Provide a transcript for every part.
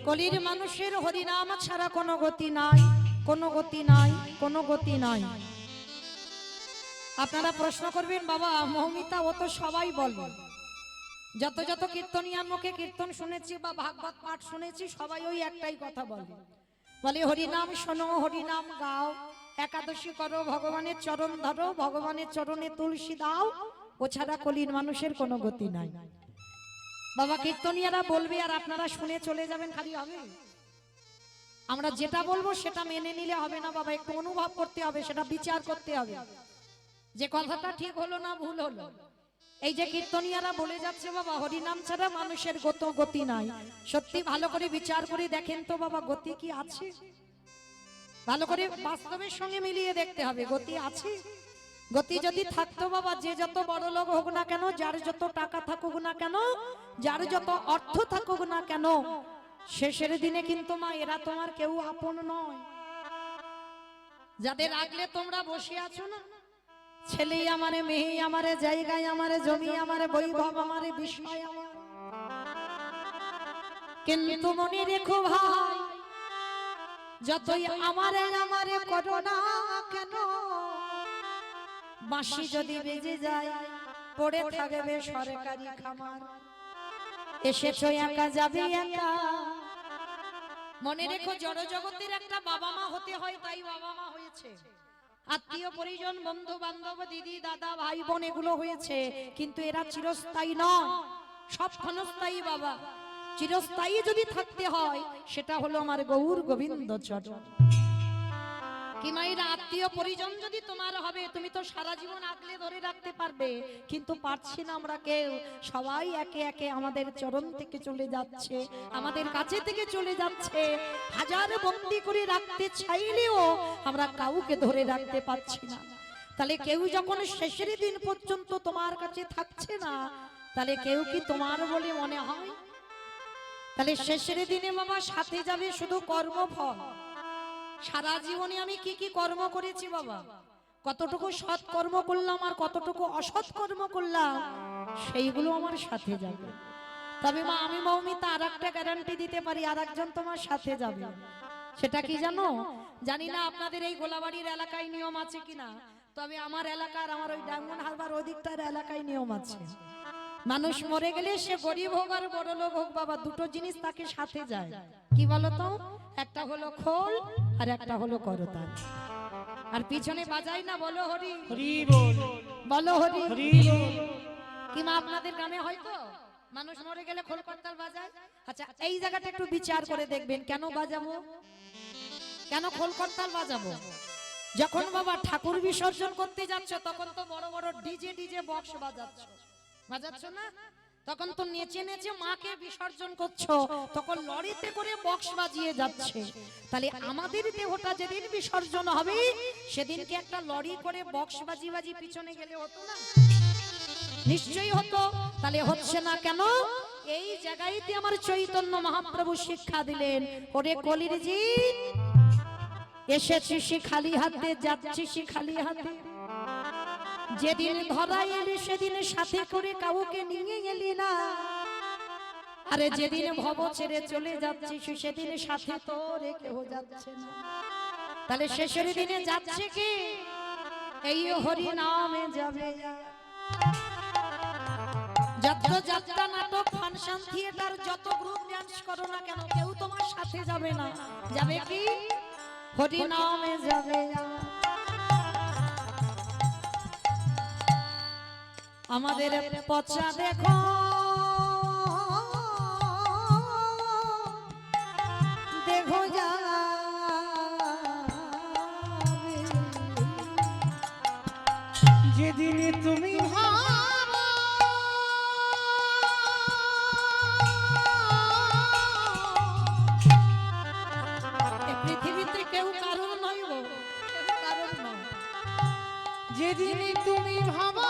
কলির মানুষের হরিনাম ছাড়া কোনো গতি নাই, কোনো গতি নাই, কোনো গতি নাই। আপনারা প্রশ্ন করবেন, বাবা মৌমিতা ও তো সবাই বলে, যত যত কীর্তনিয়ার মুখে কীর্তন শুনেছি বা ভাগবত পাঠ শুনেছি সবাই ওই একটাই কথা বলে, বলে হরিনাম শোনো, হরিনাম গাও, একাদশী করো, ভগবানের চরণ ধরো, ভগবানের চরণে তুলসী দাও, ও ছাড়া কলির মানুষের কোনো গতি নাই। বাবা কীর্তনিয়ারা বলবে আর আপনারা শুনে চলে যাবেন, খালি হবে? আমরা যেটা বলবো সেটা মেনে নিলে হবে না বাবা, একটু অনুভব করতে হবে, সেটা বিচার করতে হবে যে কথাটা ঠিক হলো না ভুল হলো। এই যে কীর্তনিয়ারা বলে যাচ্ছে বাবা হরিনাম ছাড়া মানুষের গতি নাই, সত্যি ভালো করে বিচার করে দেখেন তো বাবা গতি কি আছে? ভালো করে বাস্তবের সঙ্গে মিলিয়ে দেখতে হবে গতি আছে। গতি যদি থাকতো বাবা, যে যত বড় লোক হোক না কেন, যার যত টাকা থাকুক না কেন, যার যত অর্থ থাকুক না কেন, শেষের দিনে কিন্তু মা এরা তোমার কেউ আপন নয়। যাদের আগলে তোমরা বসে আছো না, ছেলে আমারে, মেয়ে আমারে, জায়গায় আমারে, জমি আমারে, বৈভব আমারে, বিষয় আমার, কিন্তু মনে রেখো ভাই, যতই আমারে আমারে করো না কেন, বাঁশি যদি বেজে যায় পড়ে থাকবে সরকারি খামার, এসেছো একা যাবে একা। মনে রেখো জড় জগতের একটা বাবা মা হতে হয়, তাই বাবা মা হয়েছে, আত্মীয় পরিজন, বন্ধু বান্ধব, দিদি দাদা ভাই বোন এগুলো হয়েছে, কিন্তু এরা চিরস্থায়ী নয়, সব ক্ষণস্থায়ী বাবা। চিরস্থায়ী যদি থাকতে হয় সেটা হলো আমার গৌর গোবিন্দ চরণ। কি মায়েরা, আত্মীয় পরিজন যদি তোমার হবে, তুমি তো সারা জীবন আগলে ধরে রাখতে পারবে, কিন্তু পারছি না আমরা কেউ, সবাই একে একে আমাদের চরণ থেকে চলে যাচ্ছে, আমাদের কাছে থেকে চলে যাচ্ছে। হাজার বন্দি করে রাখতে চাইলেও আমরা কাউকে ধরে রাখতে পারছি না। তাহলে কেউ যখন শেষের দিন পর্যন্ত তোমার কাছে থাকছে না, তাহলে কেউ কি তোমার বলে মনে হয়? তাহলে শেষের দিনে বাবা সাথে যাবে শুধু কর্মফল। সারা জীবনে আমি কি কি কর্ম করেছি বাবা, কতটুকু সৎ কর্ম করলাম আর কতটুকু অসৎ কর্ম করলাম, সেইগুলো আমার সাথে যাবে। তবে মা আমি মৌমিতা আর একটা গ্যারান্টি দিতে পারি, আর একজন তোমার সাথে যাবে। সেটা কি জানো? জানি না আপনাদের এই গোলাবাড়ির এলাকায় নিয়ম আছে কিনা, তবে আমার এলাকার, আমার ওই ডায়মন্ড হারবার ওদিকটার এলাকায় নিয়ম আছে, মানুষ মরে গেলে সে গরিব হোক আর বড় লোক হোক বাবা, দুটো জিনিস তাকে সাথে যায়। কি বলতো? একটা হলো খোল আর একটা হলো করতাল। আর পিছনে বাজাই না, বলো হরি হরি বল, বলো হরি হরি বল। কি মা আপনাদের গ্রামে হয়তো মানুষ মরে গেলে খোল করতাল বাজায়? আচ্ছা এই জায়গাটা একটু বিচার করে দেখবেন, কেন বাজাবো, কেন খোল করতাল বাজাবো? যখন বাবা ঠাকুর বিসর্জন করতে যাচ্ছ তখন তো বড় বড় ডিজে বক্স বাজাচ্ছ না, তখন তো নেচে নেচে মাকে বিসর্জন করছো, তখন লরিতে করে বক্স বাজিয়ে যাচ্ছে। তাহলে আমাদের দেহটা যেদিন বিসর্জন হবে সেদিনকে একটা লরি করে বক্স বাজি বাজি পিছনে গেলে হতো না? নিশ্চয়ই হতো। তাহলে হচ্ছে না কেন? এই জায়গায়তে আমার চৈতন্য মহাপ্রভু শিক্ষা দিলেন, ওরে কলির জি এসেছিস খালি হাতে, যাচ্ছিস খালি হাতে, যেদিন ধরা এলি সেদিন সাথে করে কাউকে নিয়ে গেলি না, আরে যেদিন ভব ছেড়ে চলে যাচ্ছিস সেদিন সাথে তো রেখেও যাচ্ছে না। তাহলে শেষের দিনে যাচ্ছে কি? এই হরি নামে যাবে। যত যাত্রা, নাটক, ফাংশন, থিয়েটার, যত গ্রুপ ডান্স করো না কেন, কেউ তোমার সাথে যাবে না। যাবে কি? হরি নামে যাবে। আমাদের পচা দেখো দেখো যা যেদিন তুমি পৃথিবীতে কেউ কারণ নয় গো, কারণ নয়। যেদিন তুমি ভাবা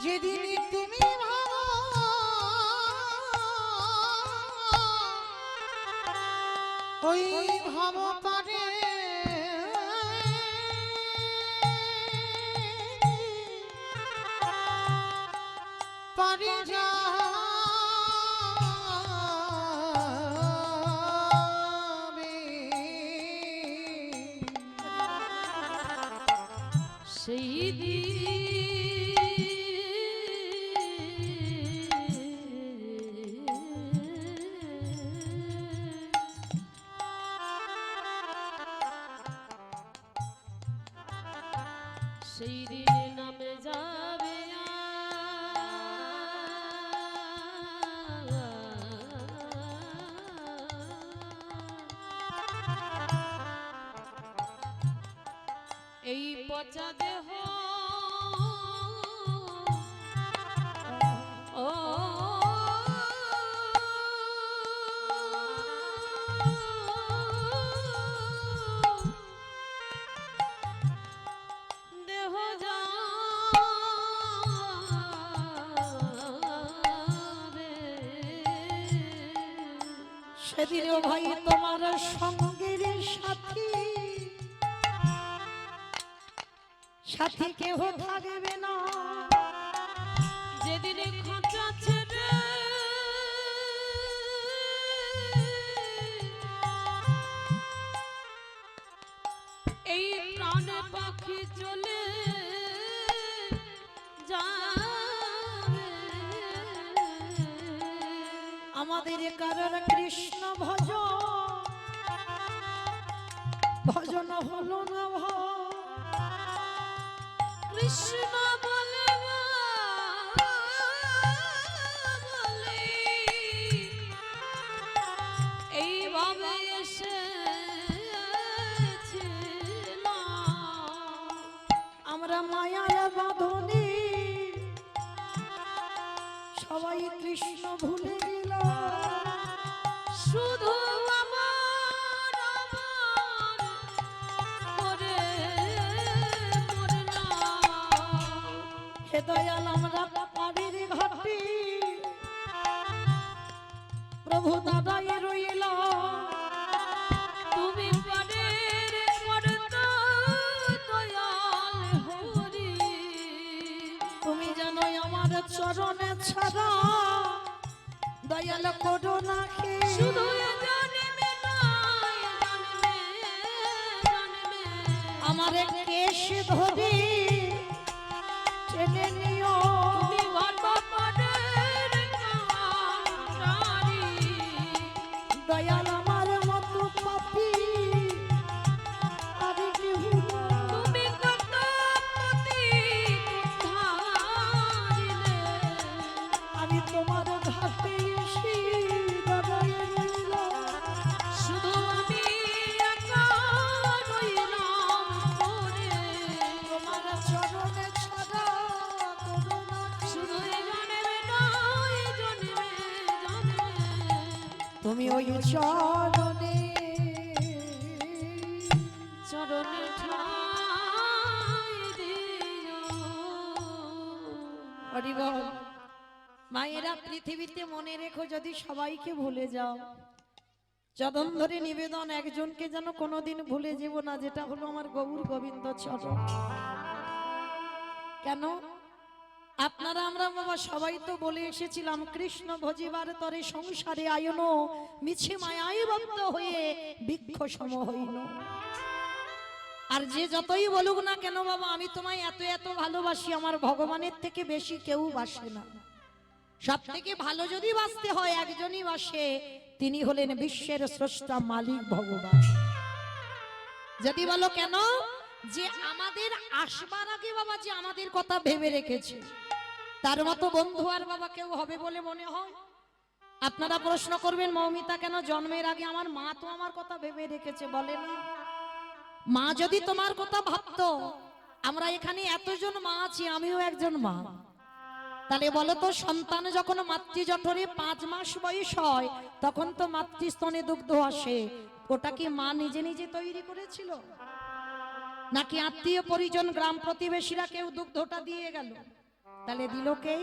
যেদিন তুমি ভাবা ওই ভাব পারে পারে যাবে সেই সেই দিনে নামে যাবে এই পচা দেহ ও দেহ যাবে সেদিনও ভাই তোমার সঙ্গের সাথী সাথী কেহ থাকবে না যেদিনে খোঁচা ছেড়ে এই প্রাণ পাখি চলে যাবে আমাদের কারণ কৃষ্ণ ভজন হলো না কৃষ্ণ বলে বলে এইভাবে এসেছিলাম আমরা মায়ার বাঁধনে সবাই কৃষ্ণ ভুলে গেল শুধু আমার করে মরে না হে দয়াল আমরা পাড়ির ঘাটি প্রভু দাদাই রইল তুমি পারের পরতা দয়াল হরি তুমি জানো আমার চরণে ছাড়া দয়াল করো না শুধু জানবে নয় জানবে আমার কেশ ধরি টেনে নিও তুমি ভট্টপাড়ের কান্ডারি দয়াল আমার মতো পাপী আর কেহ না। তুমি কত পতি ধারিলে আমি তোমার ঘাটে এসে দাঁড়ায় রইলাম শুধু আমি একা রইলাম পড়ে তোমার চরণে ছাড়া করো না শুধু জানবে নয় জানবে তুমি ওই চরণে চরণে ঠাই দিও হরি বল। মায়েরা পৃথিবীতে মনে রেখো যদি সবাইকে ভুলে যাও চরণ ধরে নিবেদন একজনকে যেন কোনোদিন ভুলে যাব না যেটা হলো আমার গৌর গোবিন্দ চরণ কেন আপনারা আমরা বাবা সবাই তো বলে এসেছিলাম কৃষ্ণ ভজিবার তরে সংসারে আয়ন মিছে মায়ায় বদ্ধ হয়ে বৃক্ষ সম হইল আর যে যতই বলুক না কেন বাবা আমি তোমায় এত এত ভালোবাসি আমার ভগবানের থেকে বেশি কেউ বাসে না সব থেকে ভালো যদি বাসতে হয় একজনই বাসে তিনি হলেন বিশ্বের স্রষ্টা মালিক ভগবান যদি বলো কেন যে আমাদের আসবার আগে বাবা যে আমাদের কথা ভেবে রেখেছে তার মতো বন্ধু আর বাবা কেউ হবে বলে মনে হয় আপনারা প্রশ্ন করবেন মৌমিতা কেন জন্মের আগে আমার মা তো আমার কথা ভেবে রেখেছে বলে না মা যদি তোমার কথা ভাবতো আমরা এখানে এতজন মা আছি আমিও একজন মা তাহলে বলো তো সন্তান যখন মাতৃজঠরে 5 মাস বয়স হয় তখন তো মাতৃস্তনে দুগ্ধ আসে ওটা কি মা নিজে নিজে তৈরি করেছিল নাকি আত্মীয় পরিজন গ্রাম প্রতিবেশীরা কেউ দুগ্ধটা দিয়ে গেল তাহলে দিল কে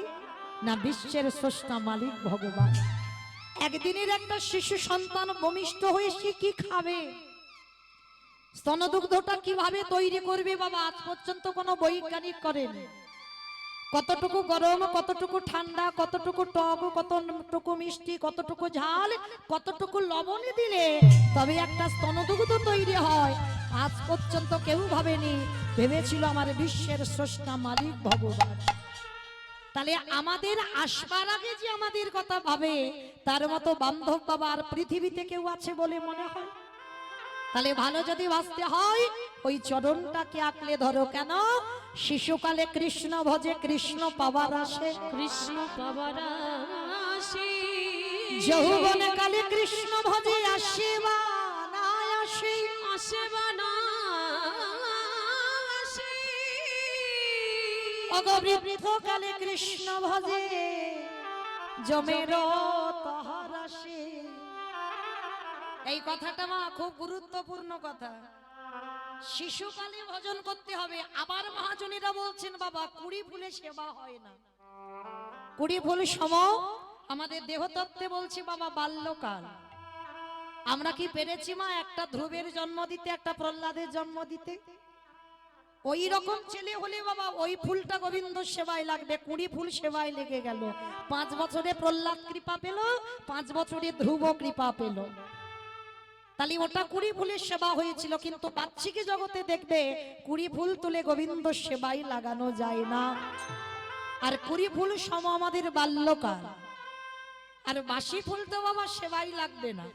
না বিশ্বের স্রষ্টা মালিক ভগবান একদিনের একটা শিশু সন্তান ভূমিষ্ঠ হয়ে সে কি খাবে, স্তনদুগ্ধটা কিভাবে তৈরি করবে বাবা, আজ পর্যন্ত কোনো বৈজ্ঞানিক করেনি। কতটুকু গরম, কতটুকু ঠান্ডা, কতটুকু টক, কতটুকু মিষ্টি, কতটুকু ঝাল, কতটুকু লবণে দিলে তবে একটা স্তনদুগ্ধ তৈরি হয়, আজ পর্যন্ত কেউ ভাবেনি। ভেবেছিল আমার বিশ্বের স্রষ্টা মালিক ভগবান। তাহলে আমাদের আসবার আগে যে আমাদের কথা ভাবে, তার মতো বান্ধব বাবা আর পৃথিবীতে কেউ আছে বলে মনে হয়? তাহলে ভালো যদি বাঁচতে হয় ওই চরণটাকে আঁকলে ধরো। কেন? শিশুকালে কৃষ্ণ ভজে কৃষ্ণ পাবার আসে, কৃষ্ণ পাবার আসে, যৌবনে কালে কৃষ্ণ ভজে আসে বা না আসে, আসে বা না আসে, অগবৃদ্ধ কালে কৃষ্ণ ভজে জমের তাহার আসে। এই কথাটা মা খুব গুরুত্বপূর্ণ কথা। শিশুকালে ভজন করতে হবে। আবার মহাজনীরা বলছেন বাবা কুড়ি ফুলে সেবা হয় না। কুড়ি ফুল সম আমাদের দেহতত্ত্বে বলছে বাবা বাল্যকাল। আমরা কি পেরেছি মা একটা ধ্রুবের জন্ম দিতে, একটা প্রহ্লাদের জন্ম দিতে? ওই রকম ছেলে হলে বাবা ওই ফুলটা গোবিন্দ সেবায় লাগবে, কুড়ি ফুল সেবায় লেগে গেল। 5 বছরে প্রহ্লাদ কৃপা পেল, 5 বছরে ধ্রুব কৃপা পেল। তাহলে ওটা কুড়ি ফুলের সেবা হয়েছিল। কিন্তু বাচ্চিকে জগতে দেখবে কুড়ি ফুল তুলে গোবিন্দ সেবাই লাগানো যায় না। আর কুড়ি ফুল সম আমাদের বাল্যকাল। আর বাসি ফুল তো বাবা সেবাই লাগবে না।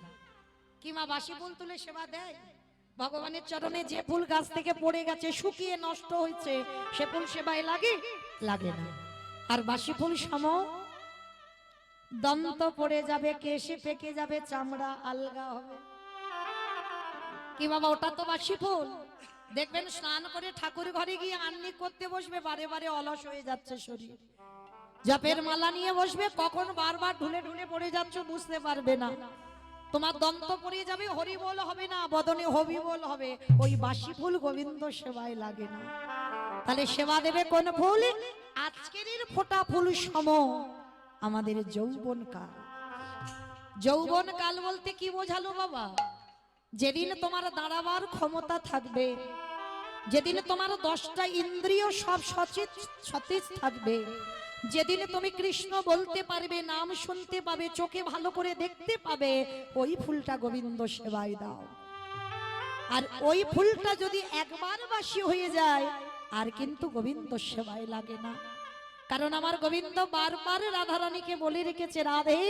কি মা বাসি ফুল তুলে সেবা দেয়? ভগবানের চরণে যে ফুল গাছ থেকে পড়ে গেছে, শুকিয়ে নষ্ট হয়েছে, সে ফুল সেবায় লাগে? লাগে না। আর বাসি ফুল সম দন্ত পড়ে যাবে, কেশে পেকে যাবে, চামড়া আলগা হবে। কি বাবা ওটা তো বাসি ফুল। দেখবেন স্নান করে ঠাকুর ঘরে গিয়ে আন্নিক করতে বসবে, বারে বারে অলস হয়ে যাচ্ছে শরীর। জপের মালা নিয়ে বসবে, কখন বারবার ঢুলে ঢুলে পড়ে যাচ্ছ বুঝতে পারবে না। তোমার দন্ত পড়ে যাবে, হরি বল হবে না, বদনে হবি বল হবে। ওই বাসি ফুল গোবিন্দ সেবায় লাগে না। তাহলে সেবা দেবে কোন ফুল? আজকের ফোটা ফুল সম আমাদের যৌবন কাল। যৌবন কাল বলতে কি বোঝালো বাবা? যেদিন তোমার দাঁড়াবার ক্ষমতা থাকবে, যেদিন তোমার 10টা ইন্দ্রিয় সব সতেজ থাকবে, যেদিন তুমি কৃষ্ণ বলতে পারবে, নাম শুনতে পাবে, চোখে ভালো করে দেখতে পাবে, ওই ফুলটা গোবিন্দ সেবায় দাও। আর ওই ফুলটা যদি একবার বাসি হয়ে যায় আর কিন্তু গোবিন্দ সেবায় লাগে না। কারণ আমার গোবিন্দ বারবার রাধারানীকে বলে রেখেছে, রাধে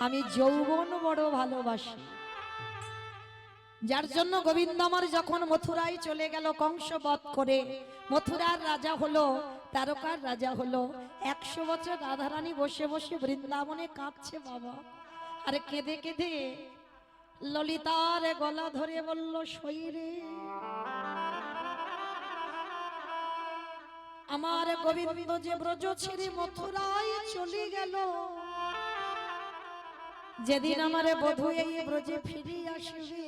আমি যৌবন বড় ভালোবাসি। যার জন্য গোবিন্দ আমার যখন মথুরায় চলে গেল কংস বধ করে, মথুরার রাজা হলো, তারকার রাজা হলো, 100 বছর রাধারানী বসে বসে বৃন্দাবনে কাঁদছে বাবা। আরে কেঁদে কেঁদে ললিতার গলা ধরে বলল, সইরে আমার গোবিন্দ যে ব্রজ ছেড়ে মথুরায় চলে গেল, যেদিন আমার বধূ এই ব্রজে ফিরে আসবে,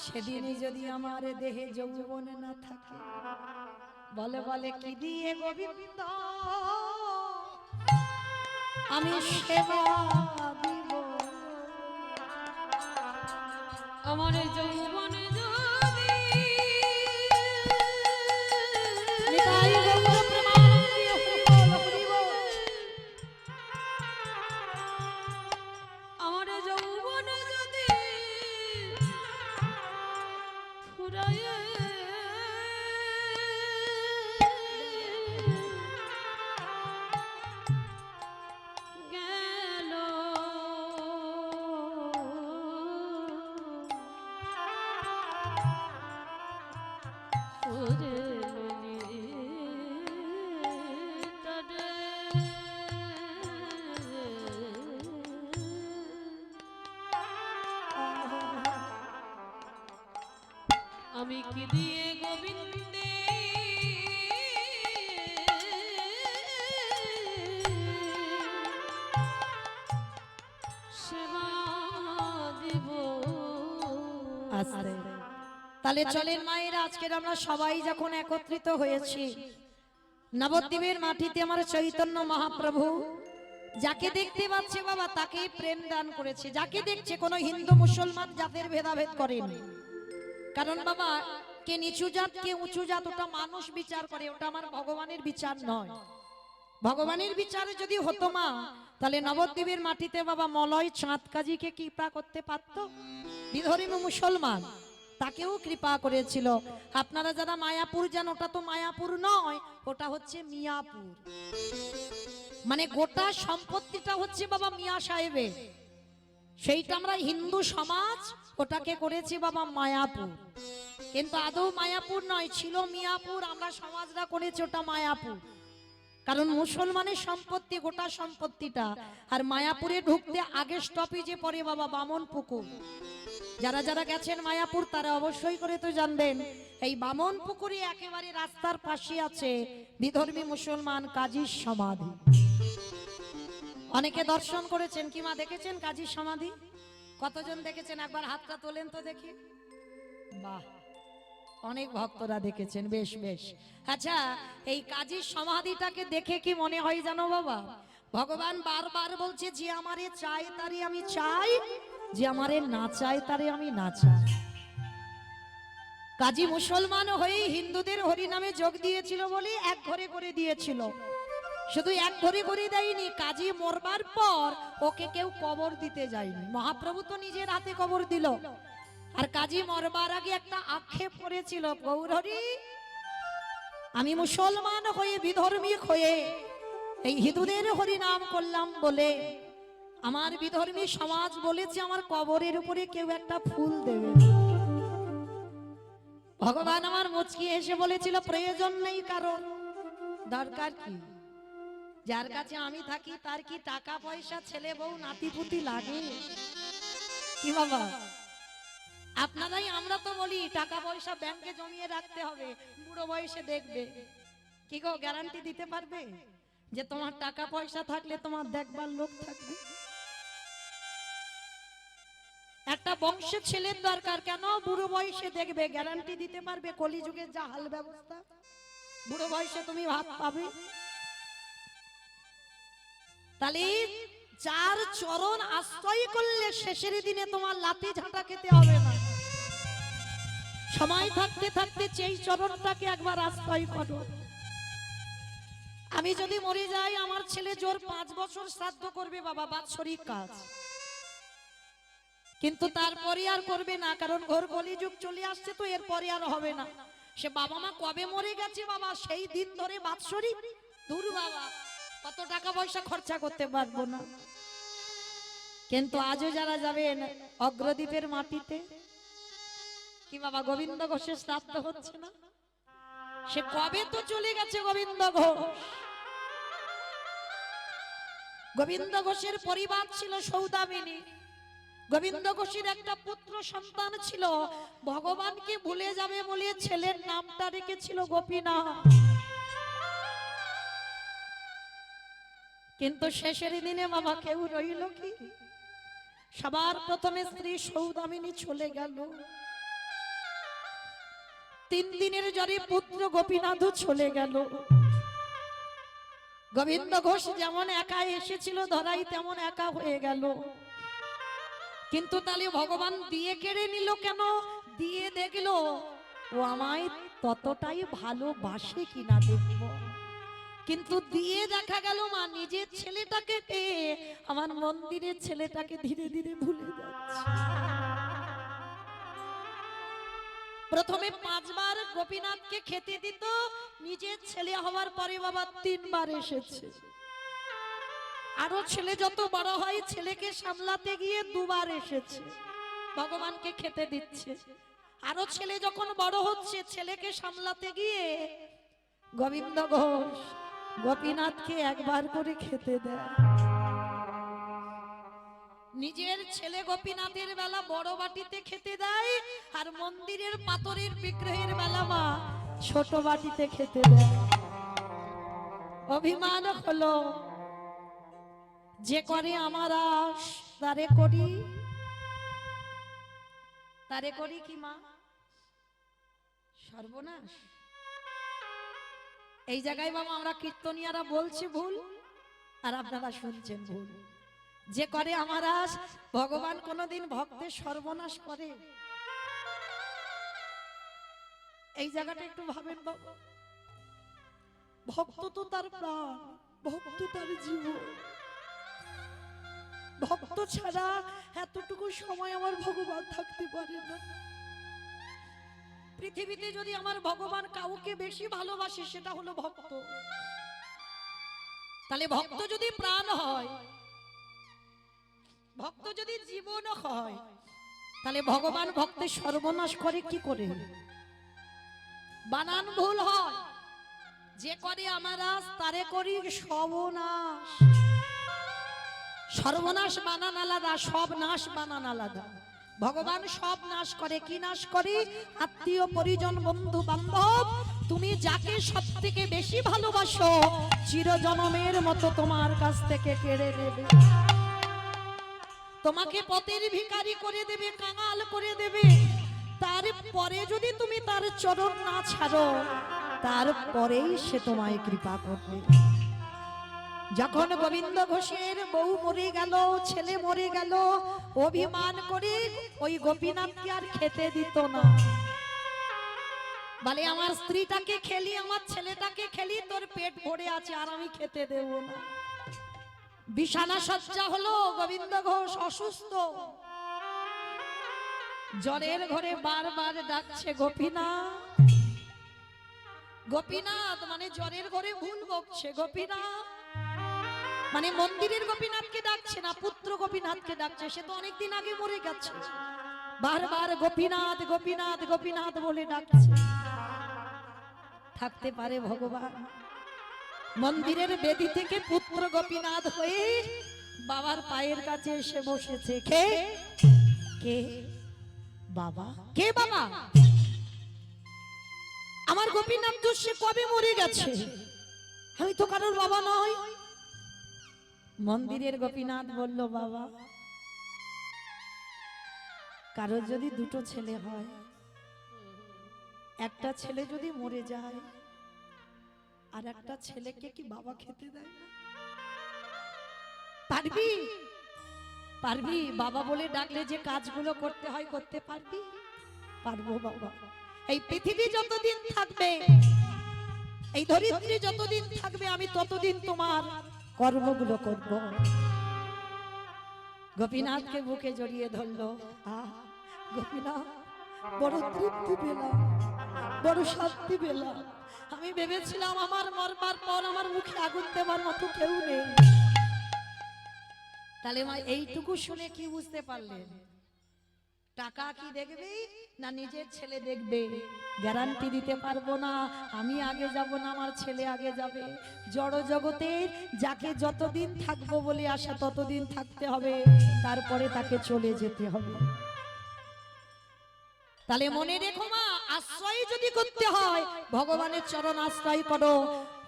সেদিনই যদি আমার দেহে যৌবন না থাকে, বলে বলে কি দিয়ে গোবিন্দ আমি সেবা দিব? আমার যৌবনে যদি নিতাই গৌর প্রেমানন্দী হরি বল, হরি বল। আমার যৌবনে যদি ফুরায়ে গেল, ওরে ললিতা রে, আমি কি দিয়ে গোবিন্দে সেবা দিব? আস্তে। তাহলে চলেন মায়েরা, আজকের আমরা সবাই যখন একত্রিত হয়েছি নবদ্বীপের মাটিতে, আমার চৈতন্য মহাপ্রভু যাকে দেখতে পাচ্ছে বাবা তাকেই প্রেম দান করেছে। যাকে দেখছে কোনো হিন্দু মুসলমান জাতের ভেদাভেদ করেনি। কারণ বাবা কে নিচু জাত কে উঁচু জাত ওটা মানুষ বিচার করে, ওটা আমার ভগবানের বিচার নয়। ভগবানের বিচারে যদি হতো মা, তাহলে নবদ্বীপের মাটিতে বাবা মলয় চাঁদ কাজীকে কৃপা করতে পারত? বিধর্মী মুসলমান তাকেও কৃপা করেছিল। আপনারা যারা মায়াপুর যান, ওটা তো মায়াপুর নয়, ওটা হচ্ছে মিয়াপুর। মানে গোটা সম্পত্তিটা হচ্ছে বাবা মিয়া সাহেবের। সেইটা আমরা হিন্দু সমাজ ওটাকে করেছি বাবা মায়াপুর, কিন্তু আদৌ মায়াপুর নয়, ছিল মিয়াপুর। আমরা সমাজরা করেছি ওটা মায়াপুর, কারণ মুসলমানের সম্পত্তি গোটা সম্পত্তিটা। আর মায়াপুরে ঢুকতে আগে স্টপেজে পড়ে বাবা বামন পুকুর। যারা যারা গেছেন মায়াপুর তারা অবশ্যই করে তো জানবেন, এই বামন পুকুরে একেবারে রাস্তার পাশে আছে বিধর্মী মুসলমান কাজীর সমাধি। অনেকে দর্শন করেছেন কি মা, দেখেছেন কাজীর সমাধি? কতজন দেখেছেন? একবার হাতটা তোলেন তো দেখি। বাহ, অনেক ভক্তরা দেখেছেন, বেশ বেশ। আচ্ছা, এই কাজীর সমাধিটাকে দেখে কি মনে হয় জানো বাবা? ভগবান বারবার বলছে যে আমারে চাই তারে আমি চাই, যে আমারে না চাই তারে আমি না চাই। কাজী মুসলমান হয়ে হিন্দুদের হরিনামে যোগ দিয়েছিল বলে এক ঘরে করে দিয়েছিল। শুধু এক ঘরে করে দেয়নি, কাজী মরবার পর ওকে কেউ কবর দিতে যায়নি, মহাপ্রভু তো নিজের হাতে কবর দিল। আর কাজী মরবার আগে একটা আক্ষেপ করেছিল, গৌরহরি আমি মুসলমান হয়ে বিধর্মী হয়ে এই হিন্দুদের হরিনাম করলাম বলে আমার বিধর্মী সমাজ বলেছে আমার কবরের উপরে কেউ একটা ফুল দেবে। ভগবান আমার মুচকি এসে বলেছিল প্রয়োজন নেই, কারণ দরকার কি? যার কাছে আমি থাকি তার কি টাকা পয়সা ছেলে বউ নাতিপুতি লাগে কি বাবা? আপনারাই, আমরা তো বলি টাকা পয়সা ব্যাংকে জমিয়ে রাখতে হবে, বুড়ো বয়সে দেখবে। কি গো গ্যারান্টি দিতে পারবে যে তোমার টাকা পয়সা থাকলে তোমার দেখবার লোক থাকবে? একটা বংশের ছেলের দরকার, কেন? বুড়ো বয়সে দেখবে, গ্যারান্টি দিতে পারবে? কলিযুগের যা হাল ব্যবস্থা, বুড়ো বয়সে তুমি ভাত পাবে? তাহলে যার চরণ আশ্রয় করলে শেষের দিনে তোমার লাঠি ঝাঁটা খেতে হবে না। সময় থাকতে থাকতে সেই চরণটাকে একবার আশ্রয় করো। আমি যদি মরে যাই, আমার ছেলে জোর 5 বছর শ্রাদ্ধ করবে বাবা, বাৎসরিক কাজ, কিন্তু তারপরে আর করবে না, কারণ ঘোর কলিযুগ চলে আসছে, তো এরপরে আর হবে না। সে বাবা মা কবে মরে গেছে বাবা, সেই দিন ধরে বাৎসরিক। দূর বাবা, কত টাকা পয়সা খরচা করতে পারবো না। কিন্তু আজও যারা যাবেন অগ্রদ্বীপের মাটিতে, কি বাবা গোবিন্দ ঘোষের শ্রাদ্ধ হচ্ছে না? সে কবে তো চলে গেছে গোবিন্দ ঘোষ। গোবিন্দ ঘোষের পরিবার ছিল সৌদামিনী। গোবিন্দ ঘোষের একটা পুত্র সন্তান ছিল, ভগবানকে ভুলে যাবে বলে ছেলের নামটা রেখেছিল গোপীনাথ। কিন্তু শেষের দিনে বাবা কেউ রইল কি? সবার প্রথমে স্ত্রী সৌদামিনী চলে গেল, 3 দিনের জ্বরে পুত্র গোপীনাথ চলে গেল। গোবিন্দ ঘোষ যেমন একা এসেছিল ধরাই, তেমন একা হয়ে গেল। কিন্তু তাহলে ভগবান দিয়ে কেড়ে নিল কেন? দিয়ে দেখলো ও আমায় ততটাই ভালোবাসে কিনা দেখব। কিন্তু দিয়ে দেখা গেল মা নিজের ছেলেটাকে পেয়ে আমার মন্দিরের ছেলেটাকে ধীরে ধীরে ভুলে যাচ্ছে। প্রথমে 5 বার গোপীনাথকে খেতে দিত, নিজের ছেলে হওয়ার পরে বাবা 3 বার এসেছে। আরো ছেলে যত বড় হয় ছেলেকে সামলাতে গিয়ে 2 বার এসেছে, ভগবানকে খেতে দিচ্ছে। আরো ছেলে যখন বড় হচ্ছে ছেলেকে সামলাতে গিয়ে গোবিন্দ ঘোষ গোপীনাথকে 1 বার করে খেতে দেয়। নিজের ছেলে গোপীনাথের বেলা বড় বাটিতে খেতে দেয়, আর মন্দিরের পাথরের বিগ্রহের বেলা মা ছোট বাটিতে খেতে দেয়। অভিমান হলো, যে করে আমার আশ তারে করি, তারে করি কি মা সর্বনাশ। এই জায়গায় বাবা আমরা কীর্তনিয়ারা বলছি ভুল, আর আপনারা শুনছেন ভুল। যে করে আমার আশ, ভগবান কোনোদিন ভক্তের সর্বনাশ করে? এই জায়গাটা একটু ভাবেন বাবা। ভক্ত তো তার প্রাণ, ভক্ত তার জীবন। ভক্ত ছাড়া এতটুকু সময় আমার ভগবান থাকতে পারে না। পৃথিবীতে যদি আমার ভগবান কাউকে বেশি ভালোবাসে সেটা হলো ভক্ত। তাহলে ভক্ত যদি প্রাণ হয়, ভক্ত যদি জীবন হয়, তাহলে ভগবান ভক্তের সর্বনাশ করে কি করে? বানান ভুল হয়। যে করে আমার আজ তারে করি সর্বনাশ। সর্বনাশ বানান আলাদা, সব নাশ বানান আলাদা। ভগবান সব নাশ করে। কি নাশ করে? আত্মীয় পরিজন বন্ধু বান্ধব তুমি যাকে সব থেকে বেশি ভালোবাসো চিরজনমের মতো তোমার কাছ থেকে কেড়ে নেবে। তোমাকে পথের ভিখারি করে দেবে, কাঙাল করে দেবে। তারপরে যদি তুমি তার চরণ না ছাড়ো, তারপরেই সে তোমায় কৃপা করবে। যখন গোবিন্দ ঘোষের বউ মরে গেল, ছেলে মরে গেল, অভিমান করে ওই গোপীনাথকে আর খেতে দিত না। বলে আমার স্ত্রীটাকে খেলি, আমার ছেলেটাকে খেলি, তোর পেট ভরে আছে আর আমি খেতে দেব না। বিছানা সজ্জা হলো, গোবিন্দ ঘোষ অসুস্থ, জ্বরের ঘরে বারবার ডাকছে গোপীনাথ। গোপীনাথ মানে জ্বরের ঘরে ভুল বকছে। গোপীনাথ মানে মন্দিরের গোপীনাথকে ডাকছে না, পুত্র গোপীনাথকে ডাকছে। সে তো অনেকদিন আগে মরে গেছে। বারবার গোপীনাথ গোপীনাথ গোপীনাথ বলে ডাকছে। থাকতে পারে ভগবান? মন্দিরের বেদি থেকে পুত্র গোপীনাথ হয়ে বাবার পায়ের কাছে এসে বসেছে। কে? কে? বাবা। কে বাবা? আমার গোপীনাথ তো সে কবে মরে গেছে, আমি তো কারোর বাবা নই। মন্দিরের গোপীনাথ বলল, বাবা, কারোর যদি দুটো ছেলে হয়, একটা ছেলে যদি মরে যায়, আর একটা ছেলেকে কি বাবা খেতে দেয় না? পারবি? পারবি? বাবা বলে ডাকলে যে কাজগুলো করতে হয় করতে পারবি? পারবো বাবা। এই পৃথিবী যতদিন থাকবে, এই ধরিত্রী যতদিন থাকবে, আমি ততদিন তোমার কর্মগুলো করব। গোপীনাথকে বুকে জড়িয়ে ধরলো। গোপীনাথ, বড় তৃপ্তি পেলাম, বড় শান্তি পেলাম। আমি ভেবেছিলাম আমার মরবার পর আমার মুখে আগুন দেবার মতো কেউ নেই। তাহলে মা এইটুকু শুনে কি বুঝতে পারলেন? টাকা কি দেখবে না নিজের ছেলে দেখবে? গ্যারান্টি দিতে পারবো না। আমি আগে যাব না, আমার ছেলে আগে যাবে। জড় জগতের যাকে যতদিন থাকবো বলে আসা ততদিন থাকতে হবে, তারপরে তাকে চলে যেতে হবে। তাহলে মনে রেখো মা, আশ্রয় যদি করতে হয় ভগবানের চরণ আশ্রয় করো।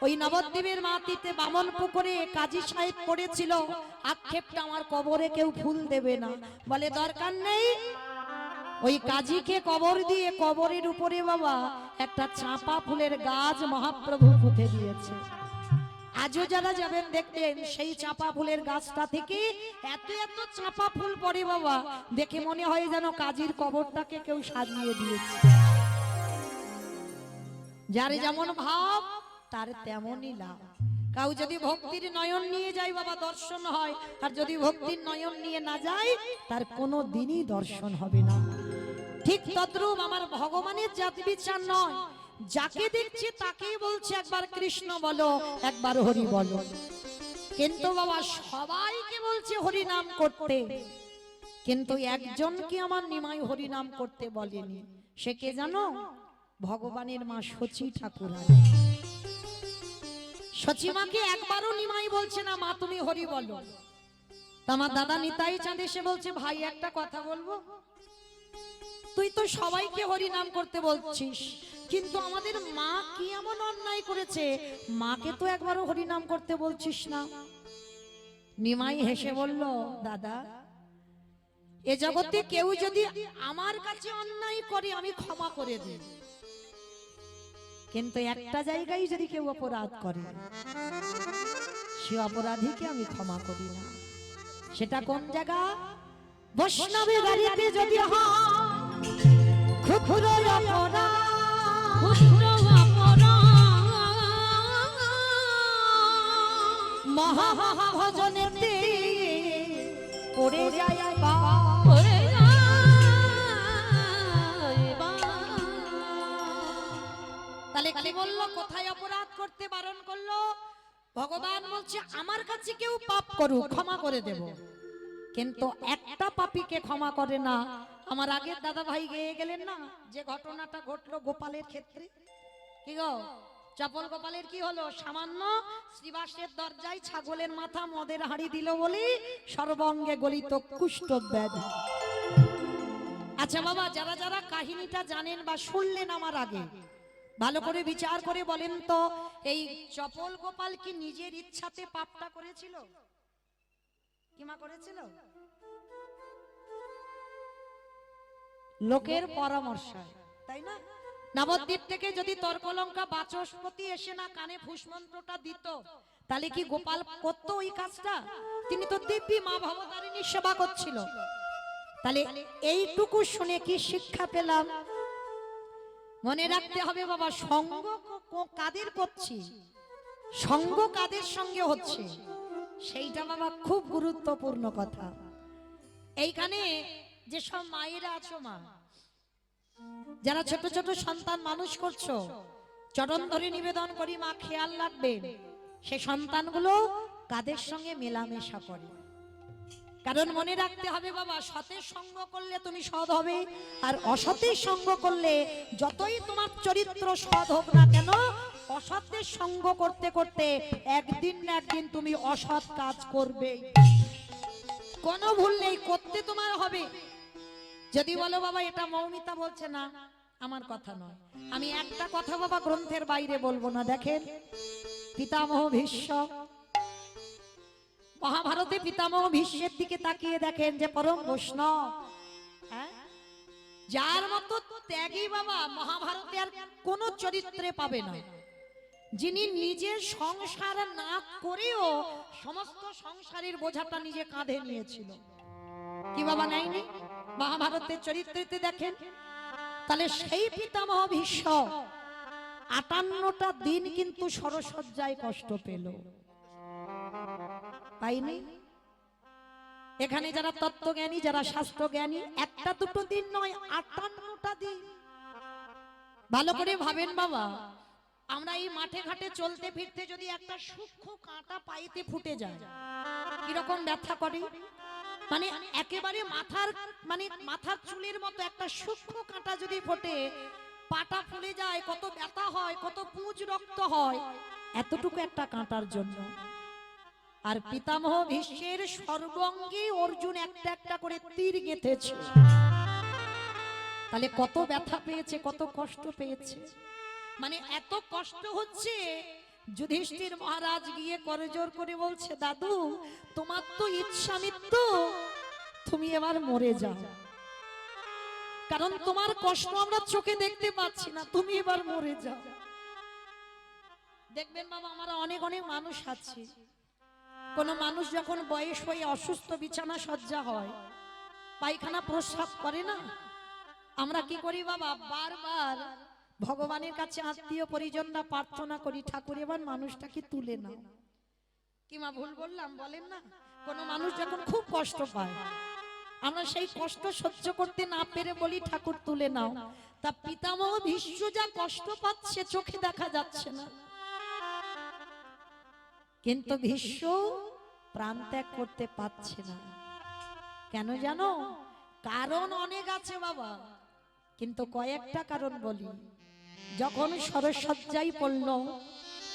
ওই নবদ্বীপের মাটিতে বামন পুকুরে কাজী সাহেব পড়েছিল, আক্ষেপটা আমার কবরে কেউ ফুল দেবে না। বলে দরকার নেই। ওই কাজীকে কবর দিয়ে কবরের উপরে বাবা একটা চাঁপা ফুলের গাছ মহাপ্রভু পুঁতে দিয়েছে। আজও যারা যাবেন দেখবেন সেই চাঁপা ফুলের গাছটা থেকে এত এত চাঁপা ফুল পড়ে বাবা, দেখে মনে হয় যেন কাজীর কবরটাকে কেউ সাজিয়ে দিয়েছে। যার যেমন ভাব তার তেমনই লাভ। কাউ যদি ভক্তির নয়ন নিয়ে যায় বাবা দর্শন হয়, আর যদি ভক্তির নয়ন নিয়ে না যায় তার কোনো দিনই দর্শন হবে না। ঠিক তদ্রূপ আমার ভগবানের জাতি বিচার নয়, যাকে দেখছে তাকেই বলছে একবার কৃষ্ণ বলো, একবার হরি বলো। কিন্তু বাবা সবাইকে বলছে হরি নাম করতে, কিন্তু একজনকে আমার নিমাই হরি নাম করতে বলেনি। সে কে জানো? ভগবানের মা সচী ঠাকুর। সচী মাকে একবারও নিমাই বলছে না, মা তুমি হরি বলো। আমার দাদা নিতাই চাঁদ এসে বলছে, ভাই একটা কথা বলবো, তুই তো সবাইকে হরি নাম করতে বলছিস, কিন্তু আমাদের মা কি এমন অন্যায় করেছে, মাকে তো একবারও হরি নাম করতে বলছিস না? নিমাই হেসে বলল, দাদা, এ জগতে কেউ যদি আমার কাছে অন্যায় করে আমি ক্ষমা করে দিই, কিন্তু একটা জায়গায় যদি কেউ অপরাধ করে সে অপরাধীকে আমি ক্ষমা করি না। সেটা কোন জায়গা? বৈষ্ণবী গাড়িতে যদি হয় ক্ষুদ্র অপরাধ, ক্ষুদ্র অপরাধ মহাভজনেতে পড়ে যায় করে তাহলে কি বললো? কোথায় অপরাধ করতে বারণ করলো? ভগবান বলছে আমার কাছে কেউ পাপ করুক ক্ষমা করে দেব, কিন্তু একটা পাপীকে ক্ষমা করে না। আমার আগের দাদা ভাই গেয়ে গেলেন না যে ঘটনাটা ঘটলো গোপালের ক্ষেত্রে। কি গো, চপল গোপালের কি হলো? সামান্য শ্রীবাসের দরজায় ছাগলের মাথা মদের হাঁড়ি দিল বলি সর্বঙ্গে গলিত কুষ্ঠ ব্যাধি। আচ্ছা বাবা, যারা যারা কাহিনীটা জানেন বা শুনলেন আমার আগে, ভালো করে বিচার করে বলেন তো, এই চপল গোপাল কি নিজের ইচ্ছাতে পাপটা করেছিল? কি মা করেছিল? লোকের পরামর্শ, তাই না? নবদ্বীপ থেকে যদি তর্কলঙ্কা বাচস্পতি এসে না কানে ফুসমন্ত্রটা দিত, তাহলে কি গোপাল করতো ওই কাজটা? তিনি তো দিব্যি মা ভবতারিণীর সেবা করছিল। তাহলে এইটুকু শুনে কি শিক্ষা পেলাম? মনে রাখতে হবে বাবা, সঙ্গ কাদের করছি, সঙ্গ কাদের সঙ্গে হচ্ছে, সেইটা বাবা খুব গুরুত্বপূর্ণ কথা। এইখানে যেসব মায়েরা আছো, মা যারা ছোট ছোট সন্তান মানুষ করছো, চরণ ধরে নিবেদন করি মা খেয়াল রাখবেন সে সন্তানগুলো কাদের সঙ্গে মেলামেশা করে। কারণ মনে রাখতে হবে বাবা, সতের সঙ্গ করলে তুমি সৎ হবে, আর অসতের সঙ্গ করলে যতই তোমার চরিত্র সৎ হোক না কেন, অসতের সঙ্গ করতে করতে একদিন না একদিন তুমি অসৎ কাজ করবে। কোনো ভুল নেই, করতে তোমার হবে। যদি বলো বাবা এটা মৌমিতা বলছে না, আমার কথা নয়, আমি একটা কথা বাবা গ্রন্থের বাইরে বলবো না। দেখেন পিতামহ ভীষ্ম, মহাভারতে পিতামহ ভীষ্মের দিকে তাকিয়ে দেখেন যে পরম বৈষ্ণব, যার মতো ত্যাগী বাবা মহাভারতে আর কোন চরিত্রে পাবে না, যিনি নিজের সংসার না করেও সমস্ত সংসারের বোঝাটা নিজে কাঁধে নিয়েছিল। কি বাবা নাইনি? মহাভারতের চরিত্রতে দেখেন। তাহলে সেই পিতামহ ভীষ্ম 58টা দিন কিন্তু সরসজ্জায় কষ্ট পেল, পাইনি? এখানে যারা তত্ত্বজ্ঞানী, যারা শাস্ত্রজ্ঞানী, একটা দুটো দিন নয় 58টা দিন। ভালো করে ভাবেন বাবা, আমরা এই মাঠে ঘাটে চলতে ফিরতে যদি একটা সূক্ষ্ম কাঁটা পাইতে ফুটে যায় কিরকম ব্যথা করে, মানে একেবারে মাথার চুলের মতো একটা সূক্ষ্ম কাঁটা যদি ফোটে, পাটা ফুলে যায়, কত ব্যথা হয়, কত পুঁজ রক্ত হয়, এতটুকু একটা কাঁটার জন্য। আর পিতামহ ভীষ্মের সর্বাঙ্গে অর্জুন একটা একটা করে তীর গেঁথেছে, তাহলে কত ব্যথা পেয়েছে, কত কষ্ট পেয়েছে। মানে এত কষ্ট হচ্ছে, যুধিষ্ঠির মহারাজ গিয়ে করজোর করে বলছে, দাদু তোমার তো ইচ্ছা মৃত্যু, তুমি এবার মরে যাও, কারণ তোমার কষ্ট আমরা চোখে দেখতে পাচ্ছি না, তুমি এবার মরে যাও। দেখবেন বাবা, আমরা অনেক অনেক মানুষ আছে, কোন মানুষ যখন বয়স হয়ে অসুস্থ বিছানা সজ্জা হয়, পায়খানা প্রস্রাব করে না, আমরা কি করি বাবা, বারবার ভগবানের কাছে আত্মীয় পরিজনরা প্রার্থনা করি, ঠাকুর এবার মানুষটাকে তুলে নাও। কি মা ভুল বললাম? বলেন না, কোন মানুষ যখন খুব কষ্ট পায়, আমরা সেই কষ্ট সহ্য করতে না পেরে বলি ঠাকুর তুলে নাও। তা পিতামহ ভীষ্ম যা কষ্ট পাচ্ছে চোখে দেখা যাচ্ছে না, কিন্তু ভীষ্ম প্রাণ ত্যাগ করতে পারছে না। কেন জানো? কারণ অনেক আছে বাবা, কিন্তু কয়েকটা কারণ বলি। যখন সরসজ্জায় পড়ল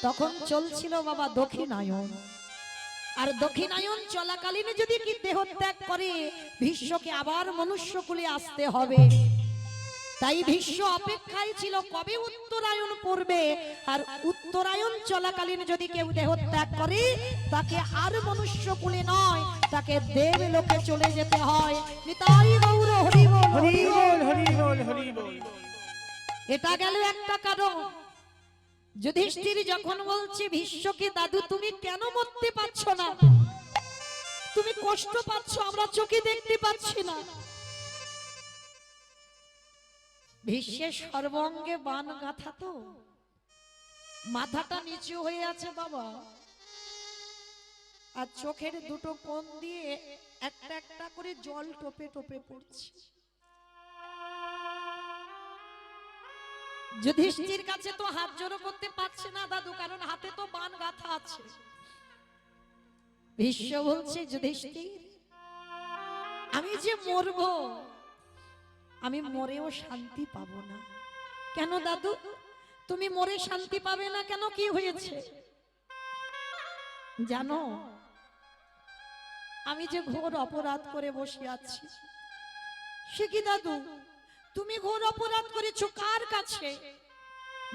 তখন চলছিল বাবা দক্ষিণায়ন, আর দক্ষিণায়ন চলাকালীন যদি কি দেহ ত্যাগ করে, ভীষ্মকে আবার মনুষ্যকুলে আসতে হবে। তাই ভীষ্ম অপেক্ষায় ছিল কবে উত্তরায়ণ পড়বে, আর উত্তরায়ণ চলাকালীন যদি কেউ দেহ ত্যাগ করে, তাকে আর মনুষ্যকুলে নয়, তাকে দেবলোকে চলে যেতে হয়। নিতাই গৌর হরি বল, হরি বল, হরি বল, হরি বল। এটা গেল একটা কারণ। যুধিষ্ঠির যখন বলছে ভীষ্মকে, দাদু তুমি কেন মরতে পারছো না, তুমি কষ্ট পাচ্ছ, আমরা চোখে দেখতে পাচ্ছি না। ভীষ্মের সর্বাঙ্গে বান গাঁথা, তো মাথাটা নিচু হয়ে আছে বাবা, আর চোখের দুটো কোণ দিয়ে একটা একটা করে জল টোপে টোপে পড়ছে। যুধিষ্ঠির কাছে তো হাত জোড়ো করতে পারছে না দাদু, কারণ হাতে তো বান গাঁথা আছে। ভীষ্ম বলছে, যুধিষ্ঠির আমি যে মরবো, আমি মরেও শান্তি পাবো না। কেন দাদু, তুমি মরে শান্তি পাবে না কেন, কি হয়েছে জানো? আমি যে ঘোর অপরাধ করে বসে আছি। সে কি দাদু, তুমি ঘোর অপরাধ করেছো কার কাছে?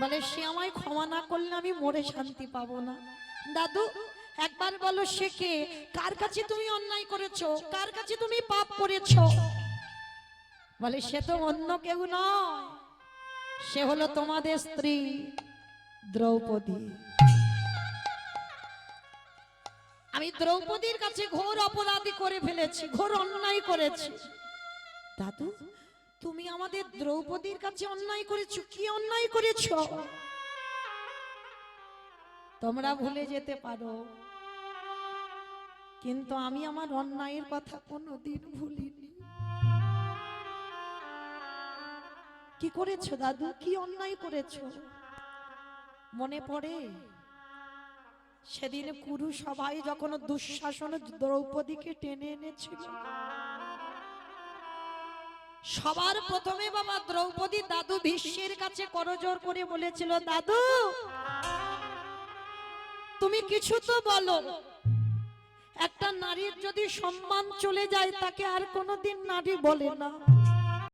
বলে, সে আমায় ক্ষমা না করলে আমি মরে শান্তি পাবো না। দাদু একবার বলো, সে কে, কার কাছে তুমি অন্যায় করেছো, কার কাছে তুমি পাপ করেছো? বলে, সে তো অন্য কেউ নয়, সে হলো তোমাদের স্ত্রী দ্রৌপদী। আমি দ্রৌপদীর কাছে ঘোর অপরাধী করে ফেলেছি, ঘোর অন্যায় করেছি। দাদু তুমি আমাদের দ্রৌপদীর কাছে অন্যায় করেছো, কি অন্যায় করেছো? তোমরা ভুলে যেতে পারো, কিন্তু আমি আমার অন্যায়ের কথা কোনোদিন ভুলিনি। কি করেছো দাদু, কি অন্যায় করেছো? মনে পড়ে সেদিন কুরু সবাই যখন দুঃশাসন দ্রৌপদীকে টেনে এনেছিল, সবার প্রথমে বাবা দ্রৌপদী দাদু ভীষ্মের কাছে করজোড় করে বলেছিল, দাদু তুমি কিছু তো বলো, একটা নারীর যদি সম্মান চলে যায় তাকে আর কোনোদিন নারী বলে না।